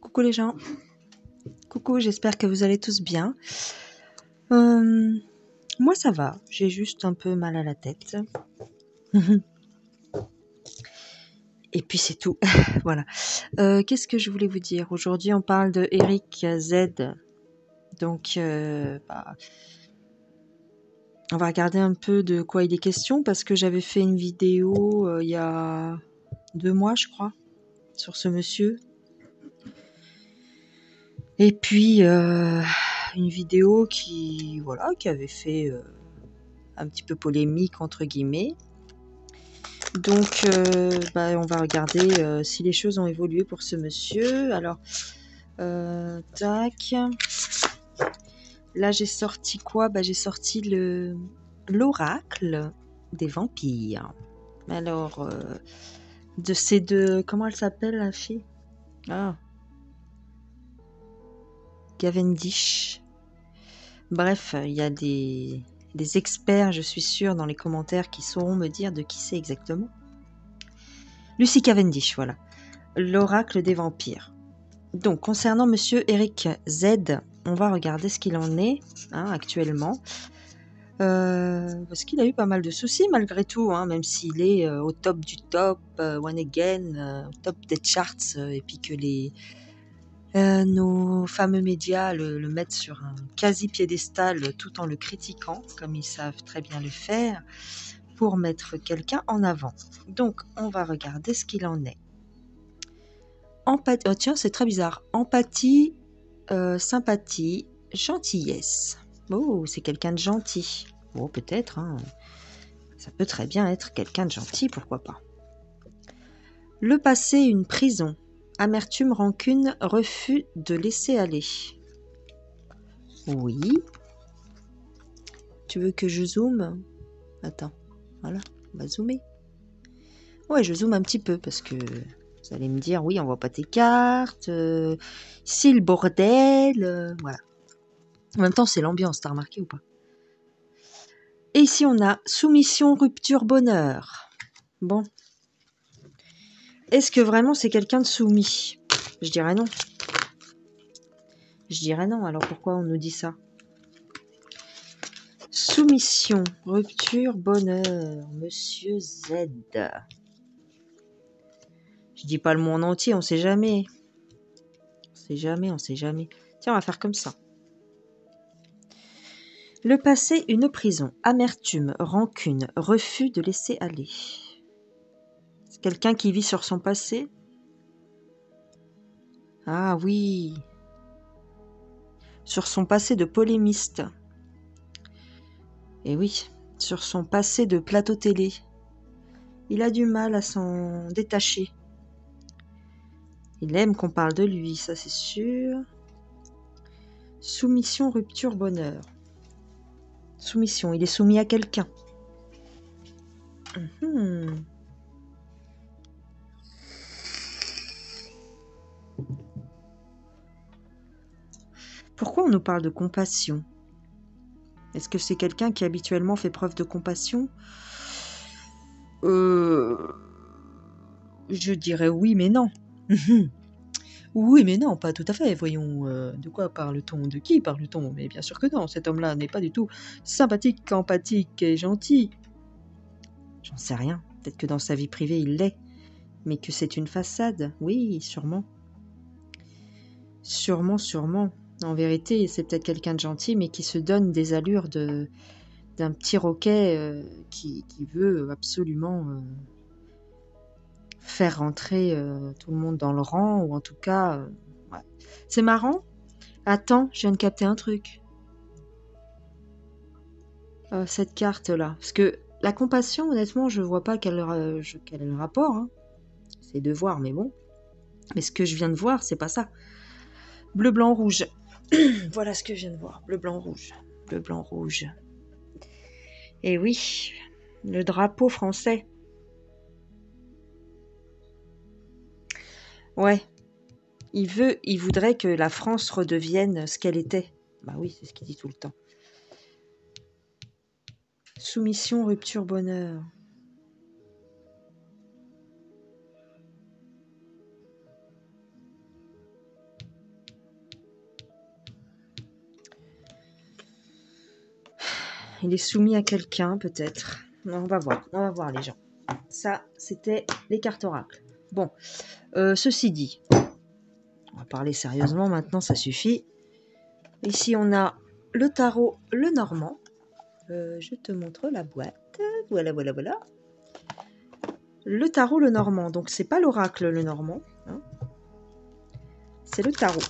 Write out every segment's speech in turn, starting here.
Coucou les gens, coucou, j'espère que vous allez tous bien. Moi ça va, j'ai juste un peu mal à la tête. Et puis c'est tout, voilà. Qu'est-ce que je voulais vous dire? Aujourd'hui on parle de Eric Z. Donc on va regarder un peu de quoi il est question parce que j'avais fait une vidéo il y a 2 mois je crois sur ce monsieur. Et puis une vidéo qui avait fait un petit peu polémique entre guillemets. Donc on va regarder si les choses ont évolué pour ce monsieur. Alors tac. Là j'ai sorti quoi? J'ai sorti l'oracle des vampires. Alors de ces deux, comment elle s'appelle la fille? Cavendish. Bref, il y a des experts, je suis sûre, dans les commentaires qui sauront me dire de qui c'est exactement. Lucy Cavendish, voilà. L'oracle des vampires. Donc, concernant monsieur Eric Z, on va regarder ce qu'il en est actuellement. Parce qu'il a eu pas mal de soucis malgré tout, même s'il est au top du top, one again, au top des charts, et puis que nos fameux médias le mettent sur un quasi-piédestal tout en le critiquant, comme ils savent très bien le faire, pour mettre quelqu'un en avant. Donc, on va regarder ce qu'il en est. Empathie, oh tiens, c'est très bizarre. Empathie, sympathie, gentillesse. Oh, c'est quelqu'un de gentil. Oh, peut-être, ça peut très bien être quelqu'un de gentil, pourquoi pas. Le passé, une prison. Amertume, rancune, refus de laisser aller. Oui. Tu veux que je zoome? Attends, voilà, on va zoomer. Ouais, je zoome un petit peu parce que vous allez me dire, oui, on voit pas tes cartes, c'est le bordel, voilà. En même temps, c'est l'ambiance, t'as remarqué ou pas? Et ici, on a soumission, rupture, bonheur. Bon. Est-ce que vraiment c'est quelqu'un de soumis? Je dirais non. Je dirais non, alors pourquoi on nous dit ça? Soumission, rupture, bonheur, monsieur Z. Je dis pas le mot en entier, on sait jamais. On sait jamais, on sait jamais. Tiens, on va faire comme ça. Le passé, une prison. Amertume, rancune, refus de laisser aller. C'est quelqu'un qui vit sur son passé? Ah oui. Sur son passé de polémiste. Et oui, sur son passé de plateau télé. Il a du mal à s'en détacher. Il aime qu'on parle de lui, ça c'est sûr. Soumission, rupture, bonheur. Soumission, il est soumis à quelqu'un. Pourquoi on nous parle de compassion? Est-ce que c'est quelqu'un qui habituellement fait preuve de compassion? Je dirais oui, mais non. Oui, mais non, pas tout à fait. Voyons, de quoi parle-t-on? De qui parle-t-on? Mais bien sûr que non, cet homme-là n'est pas du tout sympathique, empathique et gentil. J'en sais rien. Peut-être que dans sa vie privée, il l'est. Mais que c'est une façade? Oui, sûrement. Sûrement, sûrement. En vérité, c'est peut-être quelqu'un de gentil, mais qui se donne des allures d'un petit roquet qui veut absolument faire rentrer tout le monde dans le rang, ou en tout cas... ouais. C'est marrant. Attends, je viens de capter un truc. Cette carte-là. Parce que la compassion, honnêtement, je vois pas quel est le rapport. C'est de voir, mais bon. Mais ce que je viens de voir, c'est pas ça. Bleu, blanc, rouge. Voilà ce que je viens de voir. Bleu, blanc, rouge. Bleu, blanc, rouge. Et oui, le drapeau français. Ouais. Il voudrait que la France redevienne ce qu'elle était. Bah oui, c'est ce qu'il dit tout le temps. Soumission, rupture, bonheur. Il est soumis à quelqu'un, peut-être. On va voir les gens. Ça, c'était les cartes oracles. Bon, ceci dit, on va parler sérieusement maintenant, ça suffit. Ici, on a le tarot, le normand. Je te montre la boîte. Voilà. Le tarot, le normand. Donc, c'est pas l'oracle, le normand. Hein. C'est le tarot.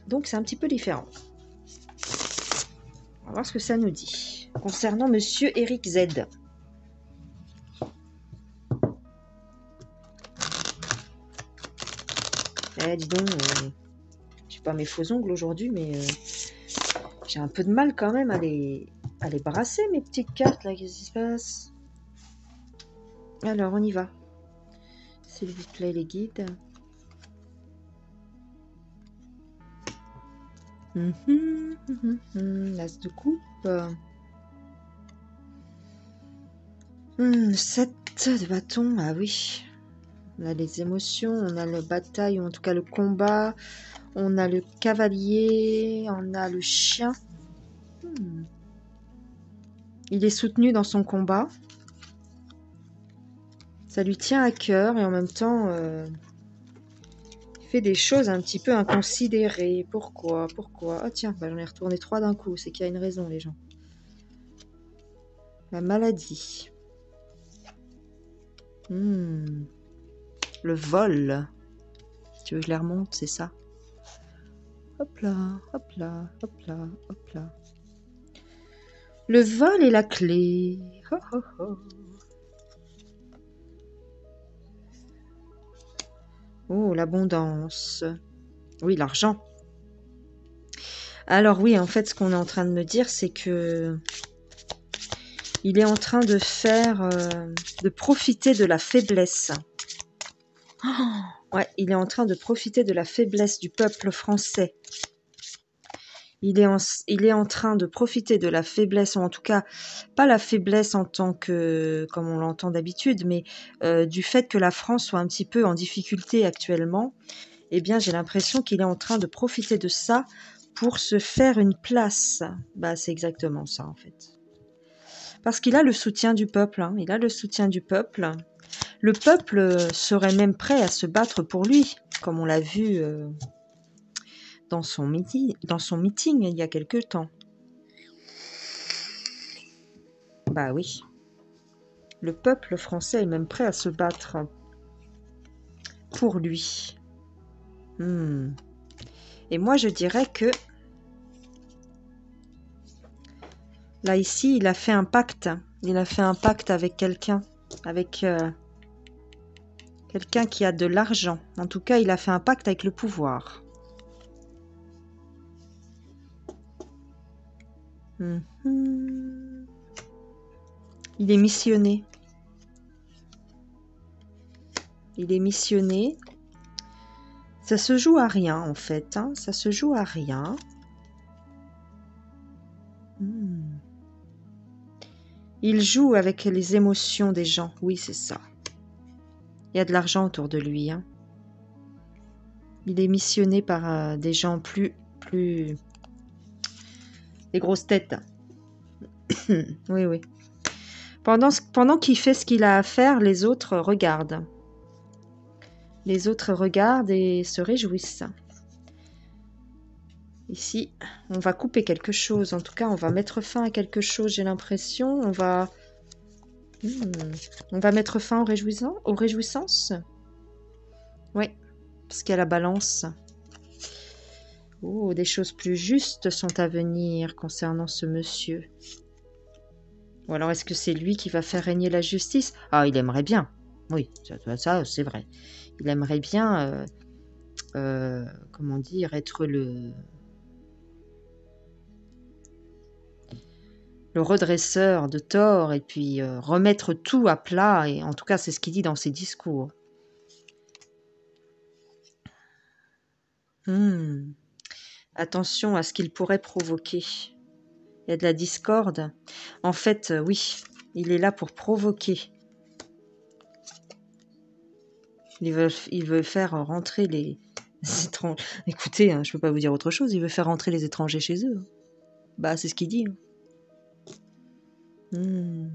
Donc, c'est un petit peu différent. On va voir ce que ça nous dit. Concernant Monsieur Eric Z. Dis donc, j'ai pas mes faux ongles aujourd'hui, mais j'ai un peu de mal quand même à les brasser, mes petites cartes, là. Qu'est-ce qui se passe? Alors, on y va. S'il vous plaît, les guides. L'as de coupe. 7 de bâton, ah oui. On a les émotions, on a la bataille, ou en tout cas le combat. On a le cavalier, on a le chien. Il est soutenu dans son combat. Ça lui tient à cœur et en même temps, il fait des choses un petit peu inconsidérées. Pourquoi? Ah tiens, j'en ai retourné 3 d'un coup. C'est qu'il y a une raison, les gens. La maladie. Le vol. Tu veux que je les remonte, c'est ça? Hop là. Le vol est la clé. Oh, l'abondance. Oui, l'argent. Alors oui, en fait, ce qu'on est en train de me dire, c'est que il est en train de faire, de profiter de la faiblesse. Ouais, il est en train de profiter de la faiblesse du peuple français. Il est en train de profiter de la faiblesse, ou en tout cas, pas la faiblesse en tant que, comme on l'entend d'habitude, mais du fait que la France soit un petit peu en difficulté actuellement. Eh bien, j'ai l'impression qu'il est en train de profiter de ça pour se faire une place. Bah, c'est exactement ça, en fait. Parce qu'il a le soutien du peuple, hein. Il a le soutien du peuple. Le peuple serait même prêt à se battre pour lui, comme on l'a vu dans son meeting il y a quelque temps. Bah oui. Le peuple français est même prêt à se battre pour lui. Et moi, je dirais que là, ici, il a fait un pacte. Il a fait un pacte avec quelqu'un. Avec quelqu'un qui a de l'argent. En tout cas, il a fait un pacte avec le pouvoir. Il est missionné. Il est missionné. Ça se joue à rien, en fait. Hein. Ça se joue à rien. Il joue avec les émotions des gens. Oui, c'est ça. Il y a de l'argent autour de lui. Hein. Il est missionné par des gens plus... des grosses têtes. Oui. Pendant qu'il fait ce qu'il a à faire, les autres regardent. Les autres regardent et se réjouissent. Ici, on va couper quelque chose. En tout cas, on va mettre fin à quelque chose, j'ai l'impression. On va mettre fin aux réjouissances. Oui, parce qu'il y a la balance. Oh, des choses plus justes sont à venir concernant ce monsieur. Ou alors, est-ce que c'est lui qui va faire régner la justice? Ah, il aimerait bien. Oui, ça c'est vrai. Il aimerait bien, comment dire, être le redresseur de tort et puis remettre tout à plat. Et en tout cas, c'est ce qu'il dit dans ses discours. Attention à ce qu'il pourrait provoquer. Il y a de la discorde. En fait, oui, il est là pour provoquer. Il veut faire rentrer les étrangers. Écoutez, hein, je peux pas vous dire autre chose. Il veut faire rentrer les étrangers chez eux. Bah, c'est ce qu'il dit. Hmm.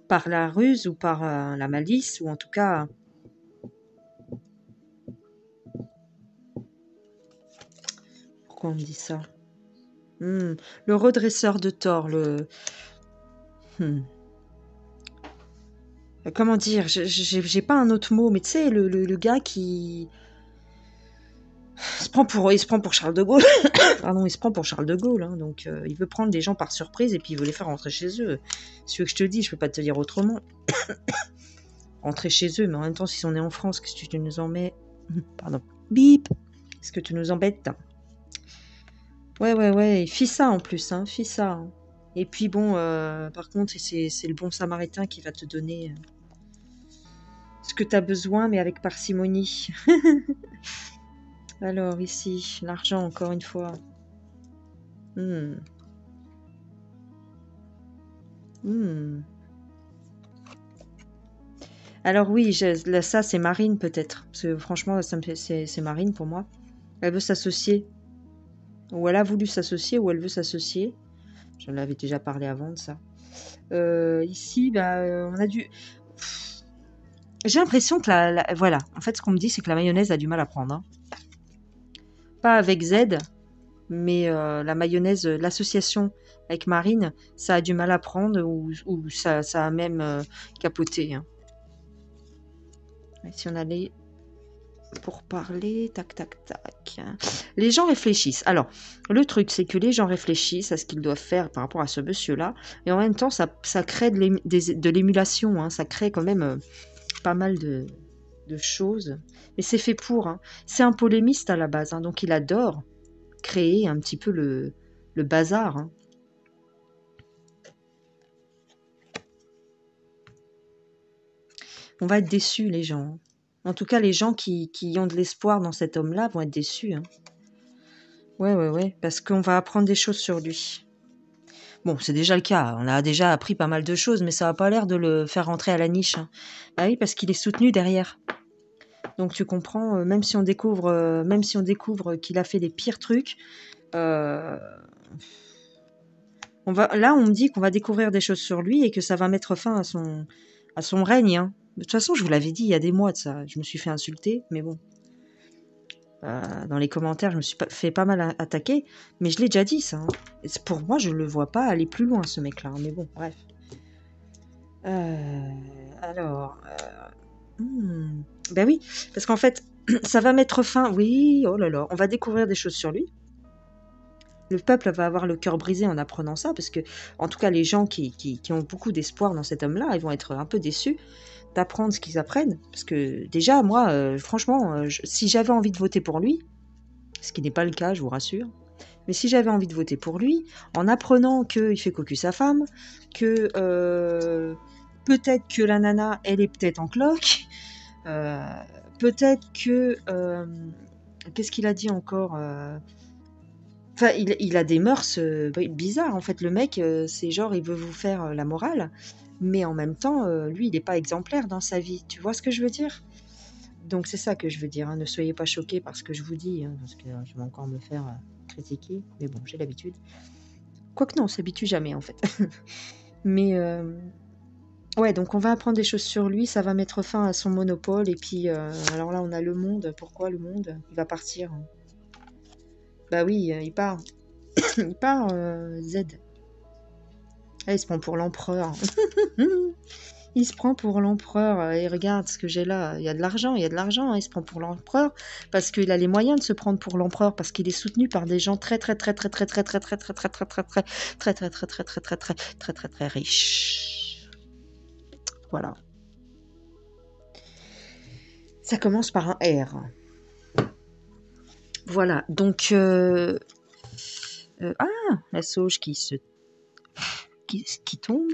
Par la ruse ou par la malice, ou en tout cas... Pourquoi on me dit ça? Le redresseur de tort, le... Hmm. Comment dire? J'ai pas un autre mot, mais tu sais, le gars qui... il se prend pour Charles de Gaulle. Pardon, il se prend pour Charles de Gaulle. Hein, donc, il veut prendre des gens par surprise et puis il veut les faire rentrer chez eux. C'est ce que je te dis, je peux pas te dire autrement. Rentrer chez eux, mais en même temps, si on est en France, qu'est-ce que tu nous en mets? Pardon. Bip! Est-ce que tu nous embêtes? Ouais. Fis ça en plus, hein. Fis ça. Hein. Et puis bon, par contre, c'est le bon samaritain qui va te donner ce que tu as besoin, mais avec parcimonie. Alors, ici, l'argent, encore une fois. Alors oui, là, ça, c'est Marine, peut-être. Parce que franchement, c'est Marine pour moi. Elle veut s'associer. Ou elle a voulu s'associer, ou elle veut s'associer. J'en avais déjà parlé avant de ça. Ici, on a dû... J'ai l'impression que voilà. En fait, ce qu'on me dit, c'est que la mayonnaise a du mal à prendre. Hein. Pas avec Z, mais la mayonnaise, l'association avec Marine, ça a du mal à prendre ou ça a même capoté. Hein. Et si on allait pour parler, tac. Les gens réfléchissent. Alors, le truc, c'est que les gens réfléchissent à ce qu'ils doivent faire par rapport à ce monsieur-là, et en même temps, ça crée de l'émulation. Hein. Ça crée quand même pas mal de choses. Mais c'est fait pour. Hein. C'est un polémiste à la base, hein, donc il adore créer un petit peu le bazar. Hein. On va être déçus, les gens. En tout cas, les gens qui ont de l'espoir dans cet homme-là vont être déçus. Hein. Ouais, parce qu'on va apprendre des choses sur lui. Bon, c'est déjà le cas. On a déjà appris pas mal de choses, mais ça n'a pas l'air de le faire rentrer à la niche. Hein. Bah oui, parce qu'il est soutenu derrière. Donc tu comprends, même si on découvre qu'il a fait des pires trucs, là on me dit qu'on va découvrir des choses sur lui et que ça va mettre fin à son règne. Hein. De toute façon, je vous l'avais dit il y a des mois de ça. Je me suis fait insulter, mais bon. Dans les commentaires, je me suis fait pas mal attaquer, mais je l'ai déjà dit ça. Hein. Pour moi, je le vois pas aller plus loin, ce mec-là. Hein, mais bon, bref. Alors, ben oui, parce qu'en fait, ça va mettre fin. Oui, oh là là, on va découvrir des choses sur lui. Le peuple va avoir le cœur brisé en apprenant ça, parce que, en tout cas, les gens qui ont beaucoup d'espoir dans cet homme-là, ils vont être un peu déçus d'apprendre ce qu'ils apprennent. Parce que déjà, moi, franchement, si j'avais envie de voter pour lui, ce qui n'est pas le cas, je vous rassure, mais si j'avais envie de voter pour lui, en apprenant qu'il fait cocu sa femme, que peut-être que la nana, elle est peut-être en cloque, peut-être que... qu'est-ce qu'il a dit encore Enfin, il a des mœurs bizarres, en fait. Le mec, c'est genre, il veut vous faire la morale, mais en même temps, lui, il n'est pas exemplaire dans sa vie. Tu vois ce que je veux dire? Donc, c'est ça que je veux dire. Hein. Ne soyez pas choqués par ce que je vous dis, hein, parce que je vais encore me faire critiquer. Mais bon, j'ai l'habitude. Quoique non, on s'habitue jamais, en fait. Mais, ouais, donc on va apprendre des choses sur lui. Ça va mettre fin à son monopole. Et puis, alors là, on a le monde. Pourquoi le monde? Il va partir. Bah oui, il part. Il part, Z. Ah, il se prend pour l'empereur. Il se prend pour l'empereur. Et regarde ce que j'ai là. Il y a de l'argent, il y a de l'argent. Il se prend pour l'empereur parce qu'il a les moyens de se prendre pour l'empereur parce qu'il est soutenu par des gens très riches. Voilà. Ça commence par un R. Voilà. Donc la sauge qui tombe.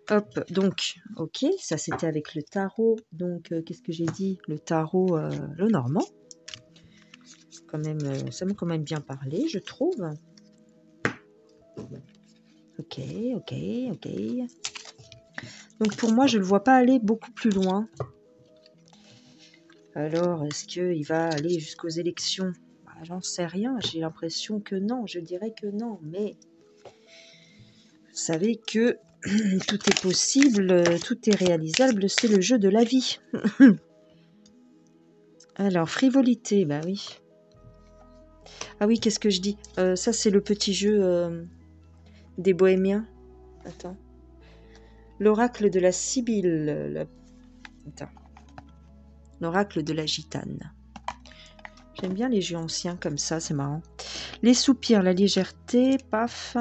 Hop, donc, ok, ça c'était avec le tarot. Donc, qu'est-ce que j'ai dit? Le tarot, le normand. Quand même, ça m'a quand même bien parlé, je trouve. Ok. Donc, pour moi, je ne le vois pas aller beaucoup plus loin. Alors, est-ce qu'il va aller jusqu'aux élections? J'en sais rien, j'ai l'impression que non. Je dirais que non, mais vous savez que Tout est possible, tout est réalisable, c'est le jeu de la vie. Alors, frivolité, bah oui. Ah oui, qu'est-ce que je dis? Ça, c'est le petit jeu des bohémiens. Attends. L'oracle de la Sibylle. Attends. L'oracle de la gitane. J'aime bien les jeux anciens comme ça, c'est marrant. Les soupirs, la légèreté, paf.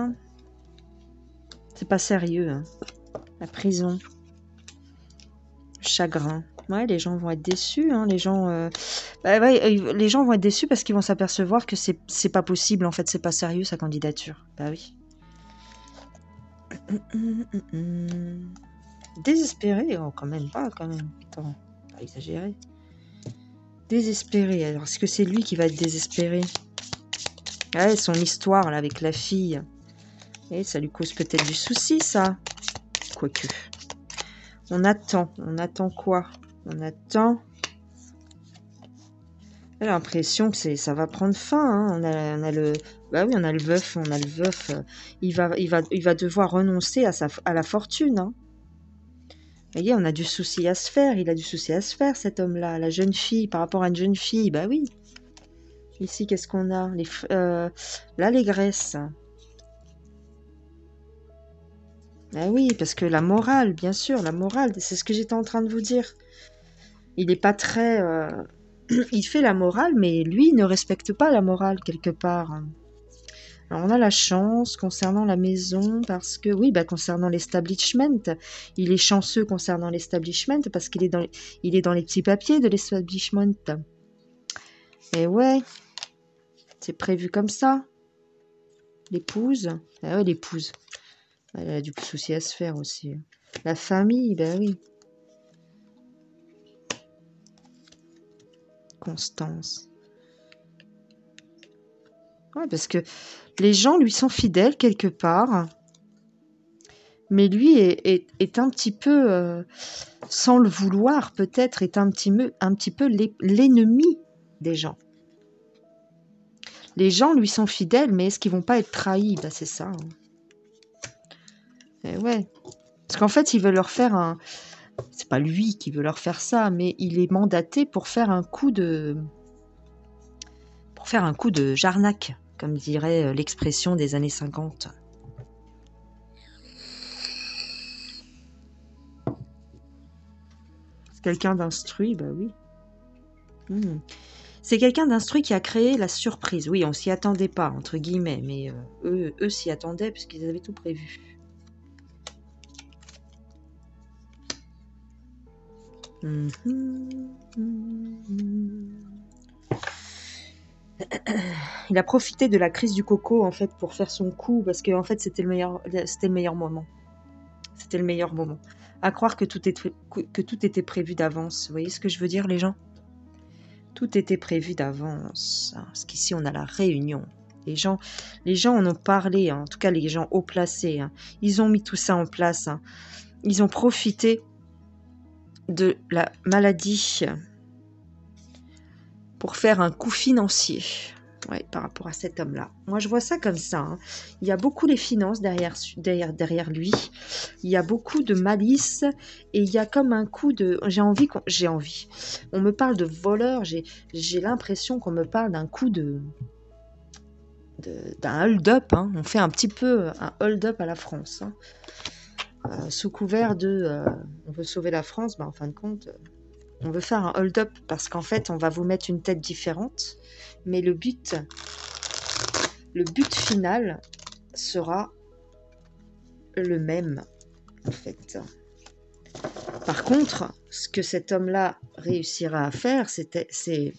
C'est pas sérieux, hein. La prison. Chagrin. Ouais, les gens vont être déçus, hein. Les gens, les gens vont être déçus parce qu'ils vont s'apercevoir que c'est pas possible, en fait, c'est pas sérieux sa candidature. Bah oui. Désespéré, oh, quand même pas, quand même. Attends, pas exagéré. Désespéré, alors est-ce que c'est lui qui va être désespéré? Ouais, son histoire là avec la fille. Et ça lui cause peut-être du souci, ça. Quoique. On attend quoi? On attend. J'ai l'impression que ça va prendre fin. Hein. On a le, bah oui, on a le veuf. Il va devoir renoncer à la fortune. Hein. Vous voyez, on a du souci à se faire. Il a du souci à se faire, cet homme-là. La jeune fille, par rapport à une jeune fille, bah oui. Ici, qu'est-ce qu'on a? L'allégresse. Ah oui, parce que la morale, bien sûr, la morale, c'est ce que j'étais en train de vous dire. Il n'est pas très... il fait la morale, mais lui, il ne respecte pas la morale, quelque part. Alors, on a la chance concernant la maison, parce que, oui, bah, concernant l'establishment, il est chanceux concernant l'establishment, parce qu'il est dans les petits papiers de l'establishment. Et ouais, c'est prévu comme ça. L'épouse, ah ouais, l'épouse. Elle a du souci à se faire aussi. La famille, ben oui. Constance. Ouais, parce que les gens lui sont fidèles quelque part, mais lui est un petit peu, sans le vouloir peut-être, est un petit peu l'ennemi des gens. Les gens lui sont fidèles, mais est-ce qu'ils vont pas être trahis? Ben, c'est ça. Hein. Et ouais. Parce qu'en fait, il veut leur faire un... C'est pas lui qui veut leur faire ça, mais il est mandaté pour faire un coup de... Jarnac, comme dirait l'expression des années 50. C'est quelqu'un d'instruit, bah oui. C'est quelqu'un d'instruit qui a créé la surprise. Oui, on s'y attendait pas, entre guillemets, mais eux s'y attendaient puisqu'ils avaient tout prévu. Il a profité de la crise du coco en fait pour faire son coup parce que en fait c'était le meilleur moment. C'était le meilleur moment. À croire que tout était prévu d'avance. Vous voyez ce que je veux dire, les gens? Tout était prévu d'avance. Parce qu'ici on a la réunion. Les gens en ont parlé, hein. En tout cas les gens haut placés. Hein. Ils ont mis tout ça en place. Hein. Ils ont profité de la maladie pour faire un coup financier. Ouais, par rapport à cet homme-là. Moi, je vois ça comme ça. Hein. Il y a beaucoup les finances derrière lui. Il y a beaucoup de malice et il y a comme un coup de... J'ai envie. On me parle de voleur. J'ai l'impression qu'on me parle d'un coup d'un hold-up. Hein. On fait un petit peu un hold-up à la France. Hein. Sous couvert de... on veut sauver la France, en fin de compte... on veut faire un hold-up parce qu'en fait, on va vous mettre une tête différente. Mais le but final sera le même, en fait. Par contre, ce que cet homme-là réussira à faire, c'est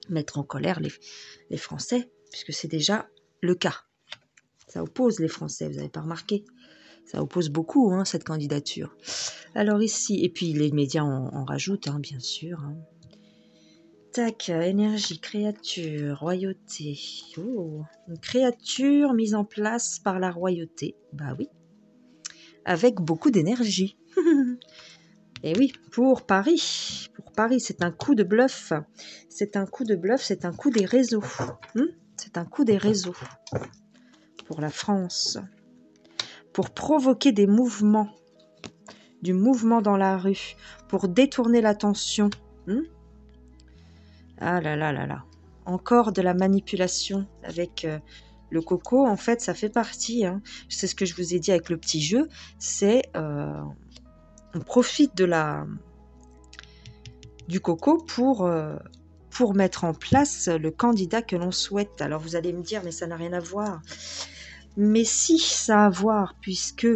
mettre en colère les Français, puisque c'est déjà le cas. Ça oppose les Français, vous n'avez pas remarqué? Ça oppose beaucoup, hein, cette candidature. Alors ici, et puis les médias en rajoutent, hein, bien sûr. Hein. Tac, énergie, créature, royauté. Oh, une créature mise en place par la royauté. Bah oui. Avec beaucoup d'énergie. Et oui, pour Paris. Pour Paris, c'est un coup de bluff. C'est un coup de bluff, c'est un coup des réseaux. C'est un coup des réseaux. Pour la France. pour provoquer des mouvements, du mouvement dans la rue, pour détourner l'attention. Ah là là là là. Encore de la manipulation avec le coco. En fait, ça fait partie. C'est ce que je vous ai dit avec le petit jeu. C'est on profite du coco pour mettre en place le candidat que l'on souhaite. Alors vous allez me dire, mais ça n'a rien à voir. Mais si, ça a à voir, puisque,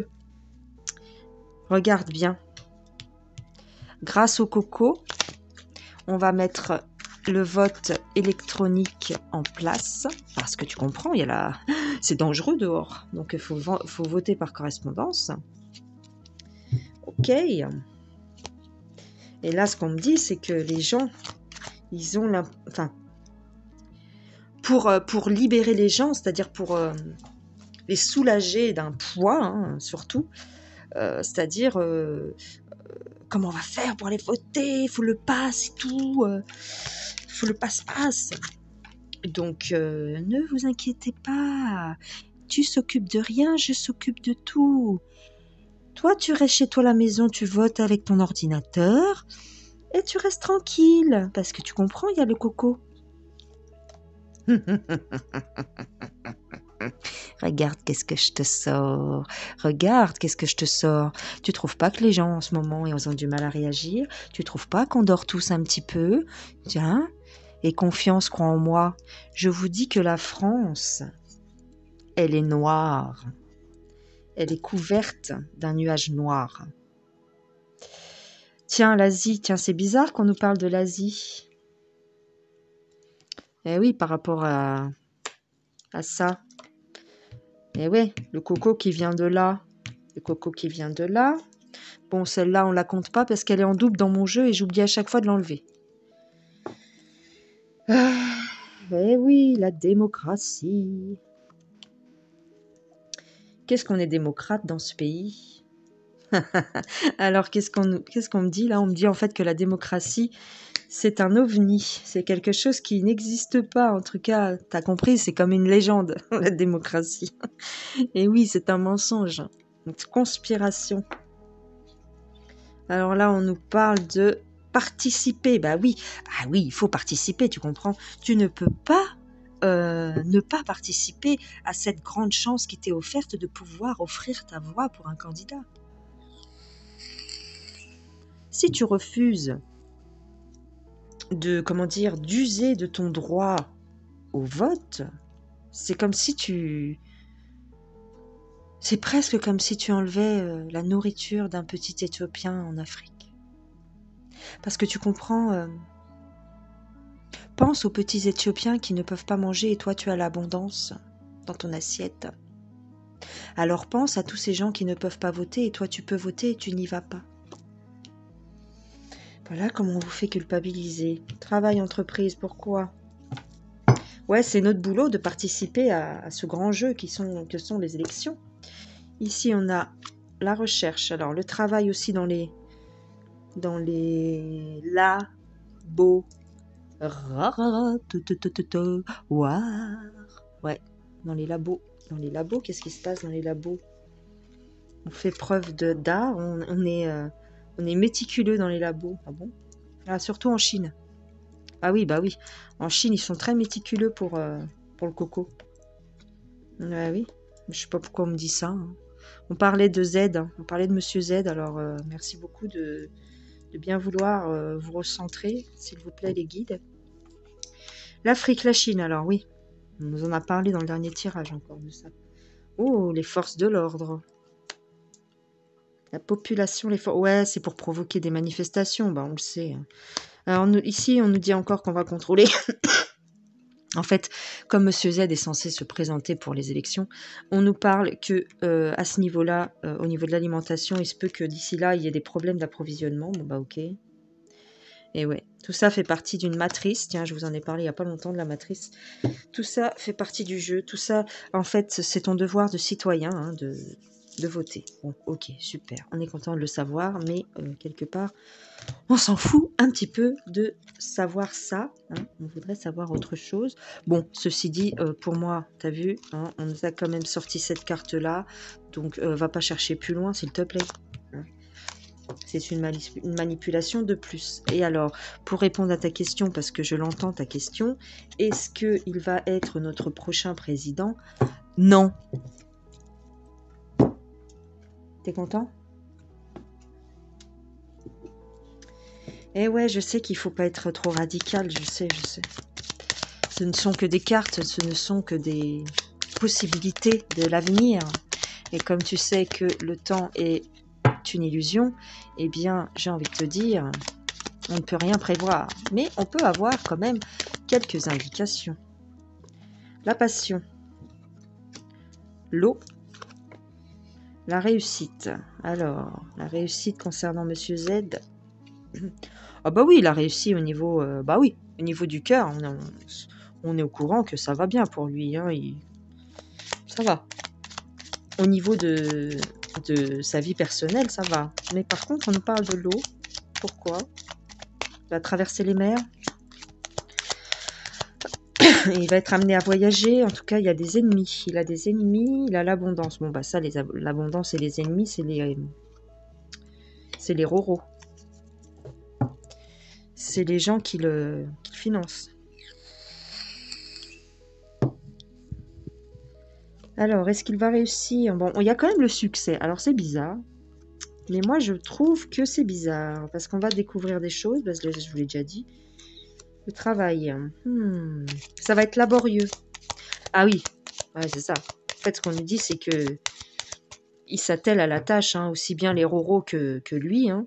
regarde bien, grâce au coco, on va mettre le vote électronique en place, parce que tu comprends, c'est dangereux dehors, donc il faut voter par correspondance. Ok. Et là, ce qu'on me dit, c'est que les gens, ils ont pour libérer les gens, c'est-à-dire pour les soulager d'un poids, surtout, c'est-à-dire comment on va faire pour aller voter, il faut le pass et tout, il faut le passe-passe. Donc ne vous inquiétez pas, tu s'occupes de rien, je s'occupe de tout. Toi, tu restes chez toi à la maison, tu votes avec ton ordinateur et tu restes tranquille, parce que tu comprends, il y a le coco. Regarde qu'est-ce que je te sors. Regarde qu'est-ce que je te sors. Tu trouves pas que les gens en ce moment ils ont du mal à réagir? Tu trouves pas qu'on dort tous un petit peu? Tiens, et confiance, crois en moi. Je vous dis que la France, elle est noire. Elle est couverte d'un nuage noir. Tiens, l'Asie. Tiens, c'est bizarre qu'on nous parle de l'Asie. Eh oui, par rapport à ça. Eh oui, le coco qui vient de là. Le coco qui vient de là. Bon, celle-là, on la compte pas parce qu'elle est en double dans mon jeu et j'oublie à chaque fois de l'enlever. Eh oui, la démocratie. Qu'est-ce qu'on est démocrate dans ce pays? Alors, qu'est-ce qu'on me dit là? On me dit en fait que la démocratie, c'est un ovni. C'est quelque chose qui n'existe pas. En tout cas, t'as compris, c'est comme une légende, la démocratie. Et oui, c'est un mensonge. Une conspiration. Alors là, on nous parle de participer. Bah oui, il faut participer, tu comprends? Tu ne peux pas ne pas participer à cette grande chance qui t'est offerte de pouvoir offrir ta voix pour un candidat. Si tu refuses d'user de ton droit au vote, c'est presque comme si tu enlevais la nourriture d'un petit Éthiopien en Afrique. Parce que tu comprends, pense aux petits Éthiopiens qui ne peuvent pas manger et toi tu as l'abondance dans ton assiette. Alors pense à tous ces gens qui ne peuvent pas voter et toi tu peux voter et tu n'y vas pas. Voilà comment on vous fait culpabiliser. Travail, entreprise, pourquoi? Ouais, c'est notre boulot de participer à ce grand jeu que sont les élections. Ici, on a la recherche. Alors, le travail aussi dans les labos. Ouais, dans les labos. Dans les labos, qu'est-ce qui se passe dans les labos? On fait preuve d'art, on est méticuleux dans les labos. Ah bon? Ah, surtout en Chine. Ah oui, bah oui. En Chine, ils sont très méticuleux pour le coco. Ouais, oui. Je sais pas pourquoi on me dit ça. On parlait de Z, on parlait de Monsieur Z, alors merci beaucoup de bien vouloir vous recentrer, s'il vous plaît, les guides. L'Afrique, la Chine, alors oui. On nous en a parlé dans le dernier tirage encore de ça. Oh, les forces de l'ordre. La population, ouais, c'est pour provoquer des manifestations, bah on le sait. Alors ici, on nous dit encore qu'on va contrôler. En fait, comme Monsieur Z est censé se présenter pour les élections, on nous parle que à ce niveau-là, au niveau de l'alimentation, il se peut que d'ici là, il y ait des problèmes d'approvisionnement. Bon bah ok. Et ouais, tout ça fait partie d'une matrice. Tiens, je vous en ai parlé il n'y a pas longtemps de la matrice. Tout ça fait partie du jeu. Tout ça, en fait, c'est ton devoir de citoyen, de voter. Bon, ok, super. On est content de le savoir, mais quelque part, on s'en fout un petit peu de savoir ça. Hein. On voudrait savoir autre chose. Bon, ceci dit, pour moi, t'as vu, hein, on nous a quand même sorti cette carte-là. Donc, va pas chercher plus loin, s'il te plaît. Hein. C'est une manipulation de plus. Et alors, pour répondre à ta question, parce que je l'entends, ta question, est-ce qu'il va être notre prochain président? Non. T'es content? Eh ouais, je sais qu'il faut pas être trop radical, je sais, je sais. Ce ne sont que des cartes, ce ne sont que des possibilités de l'avenir. Et comme tu sais que le temps est une illusion, eh bien, j'ai envie de te dire, on ne peut rien prévoir. Mais on peut avoir quand même quelques indications. La passion, l'eau, la réussite. Alors, la réussite concernant Monsieur Z. Ah bah oui, il a réussi au niveau, bah oui, au niveau du cœur. On est au courant que ça va bien pour lui. Hein, ça va. Au niveau de sa vie personnelle, ça va. Mais par contre, on nous parle de l'eau. Pourquoi? Il va traverser les mers. Il va être amené à voyager. En tout cas, il y a des ennemis. Il a des ennemis. Il a l'abondance. Bon, bah ça, l'abondance et les ennemis, c'est les roros. C'est les gens qui le financent. Alors, est-ce qu'il va réussir? Bon, il y a quand même le succès. Alors, c'est bizarre. Mais moi, je trouve que c'est bizarre. Parce qu'on va découvrir des choses. Parce que je vous l'ai déjà dit. Le travail. Ça va être laborieux. Ah oui. Ouais, c'est ça. En fait, ce qu'on nous dit, c'est que il s'attelle à la tâche. Hein, aussi bien les roros que lui. Hein.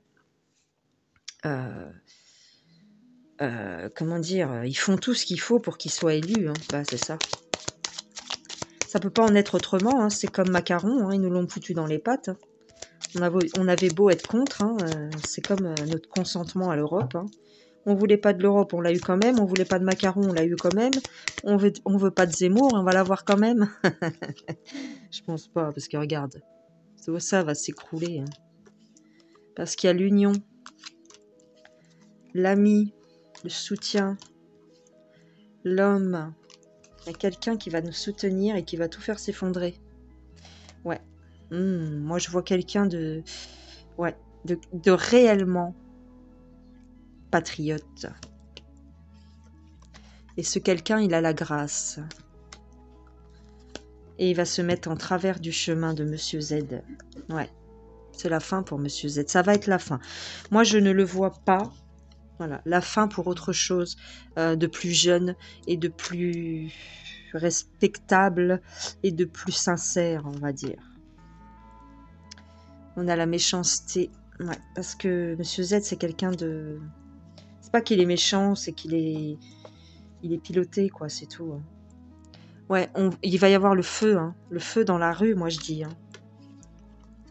Comment dire? Ils font tout ce qu'il faut pour qu'il soit élu. Hein. Bah, c'est ça. Ça peut pas en être autrement. Hein. C'est comme Macaron. Hein. Ils nous l'ont foutu dans les pattes. On avait beau être contre, hein, c'est comme notre consentement à l'Europe. Hein. On voulait pas de l'Europe, on l'a eu quand même. On voulait pas de Macron, on l'a eu quand même. On veut pas de Zemmour, on va l'avoir quand même. Je pense pas, parce que regarde, ça va s'écrouler. Hein. Parce qu'il y a l'union, l'ami, le soutien, l'homme. Il y a quelqu'un qui va nous soutenir et qui va tout faire s'effondrer. Ouais. Moi, je vois quelqu'un de réellement patriote. Et ce quelqu'un, il a la grâce. Et il va se mettre en travers du chemin de Monsieur Z. Ouais, c'est la fin pour Monsieur Z. Ça va être la fin. Moi, je ne le vois pas. Voilà, la fin pour autre chose de plus jeune et de plus respectable et de plus sincère, on va dire. On a la méchanceté. Ouais, parce que Monsieur Z, c'est quelqu'un de... C'est pas qu'il est méchant, c'est qu'il est... Il est piloté, quoi, c'est tout. Hein. Ouais, il va y avoir le feu, hein. Le feu dans la rue, moi je dis. Hein.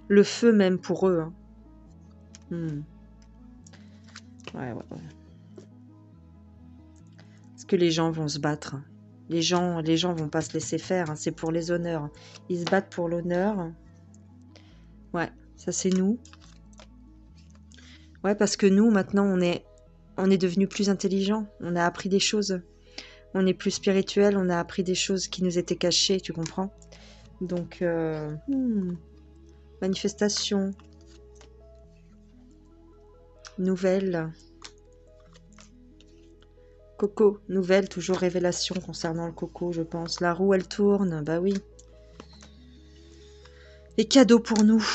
Le feu même pour eux. Hein. Ouais. Parce que les gens vont se battre. Hein. Les gens vont pas se laisser faire. Hein. C'est pour les honneurs. Ils se battent pour l'honneur. Ouais, ça c'est nous. Ouais, parce que nous, maintenant, on est devenus plus intelligents. On a appris des choses. On est plus spirituel. On a appris des choses qui nous étaient cachées, tu comprends? Donc, manifestation. Nouvelle. Coco, nouvelle, toujours révélation concernant le coco, je pense. La roue, elle tourne, bah oui. Les cadeaux pour nous.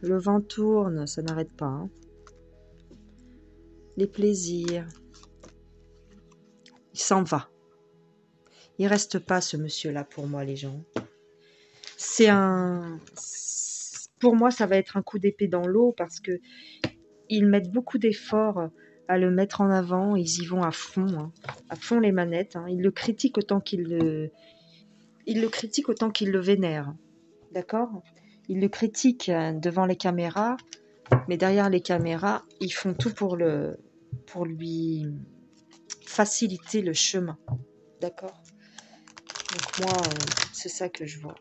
Le vent tourne, ça n'arrête pas. Hein. Les plaisirs. Il s'en va. Il reste pas ce monsieur-là pour moi, les gens. Pour moi, ça va être un coup d'épée dans l'eau parce que ils mettent beaucoup d'efforts à le mettre en avant. Ils y vont à fond les manettes. Hein. Ils le critiquent autant qu'ils le vénèrent. D'accord? Ils le critiquent devant les caméras, mais derrière les caméras, ils font tout pour lui faciliter le chemin. D'accord? Donc moi, c'est ça que je vois.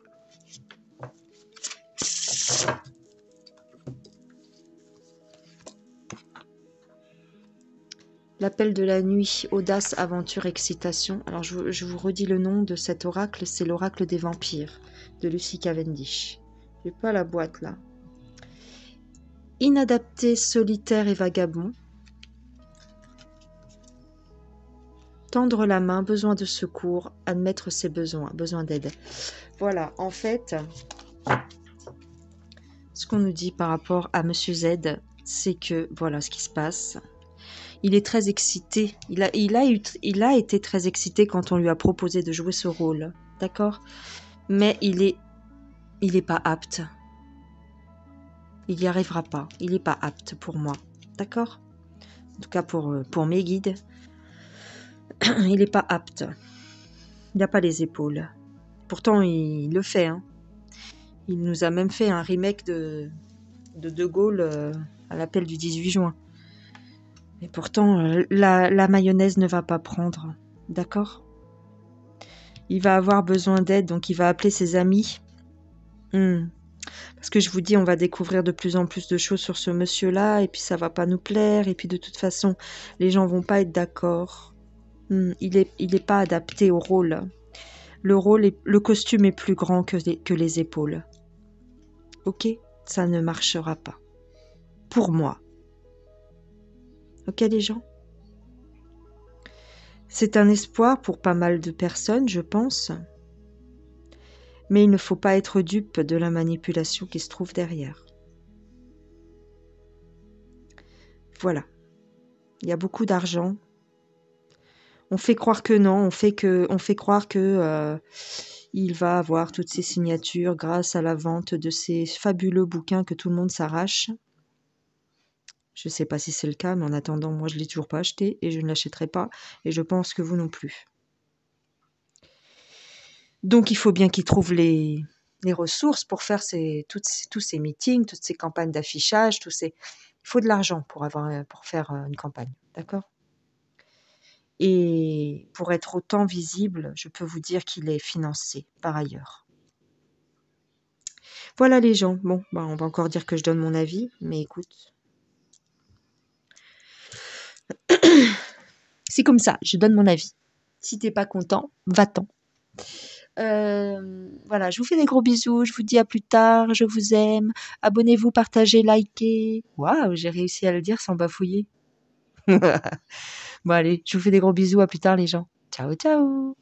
L'appel de la nuit, audace, aventure, excitation. Alors je vous redis le nom de cet oracle, c'est l'oracle des vampires de Lucy Cavendish. J'ai pas la boîte là. Inadapté, solitaire et vagabond. Tendre la main, besoin de secours, admettre ses besoins, besoin d'aide. Voilà, en fait, ce qu'on nous dit par rapport à Monsieur Z, c'est que voilà ce qui se passe. Il est très excité. Il a été très excité quand on lui a proposé de jouer ce rôle, d'accord? Mais il est pas apte. Il n'y arrivera pas. Il n'est pas apte pour moi, d'accord? En tout cas pour mes guides, il n'est pas apte. Il n'a pas les épaules. Pourtant, il le fait. Hein. Il nous a même fait un remake de Gaulle à l'appel du 18 juin. Et pourtant, la mayonnaise ne va pas prendre. D'accord? Il va avoir besoin d'aide, donc il va appeler ses amis. Parce que je vous dis, on va découvrir de plus en plus de choses sur ce monsieur-là, et puis ça va pas nous plaire, et puis de toute façon, les gens vont pas être d'accord. Il est pas adapté au rôle. Le costume est plus grand que les épaules. Ok? Ça ne marchera pas. Pour moi. Ok les gens? C'est un espoir pour pas mal de personnes, je pense. Mais il ne faut pas être dupe de la manipulation qui se trouve derrière. Voilà. Il y a beaucoup d'argent. On fait croire que non, on fait croire que il va avoir toutes ces signatures grâce à la vente de ces fabuleux bouquins que tout le monde s'arrache. Je ne sais pas si c'est le cas, mais en attendant, moi je ne l'ai toujours pas acheté et je ne l'achèterai pas et je pense que vous non plus. Donc il faut bien qu'ils trouvent les ressources pour faire tous ces meetings, toutes ces campagnes d'affichage, il faut de l'argent pour faire une campagne, d'accord? Et pour être autant visible, je peux vous dire qu'il est financé par ailleurs. Voilà les gens. Bon, on va encore dire que je donne mon avis, mais écoute. C'est comme ça, je donne mon avis. Si t'es pas content, va-t'en. Voilà, je vous fais des gros bisous, je vous dis à plus tard, je vous aime. Abonnez-vous, partagez, likez. Waouh, j'ai réussi à le dire sans bafouiller. Bon allez, je vous fais des gros bisous, à plus tard les gens. Ciao, ciao.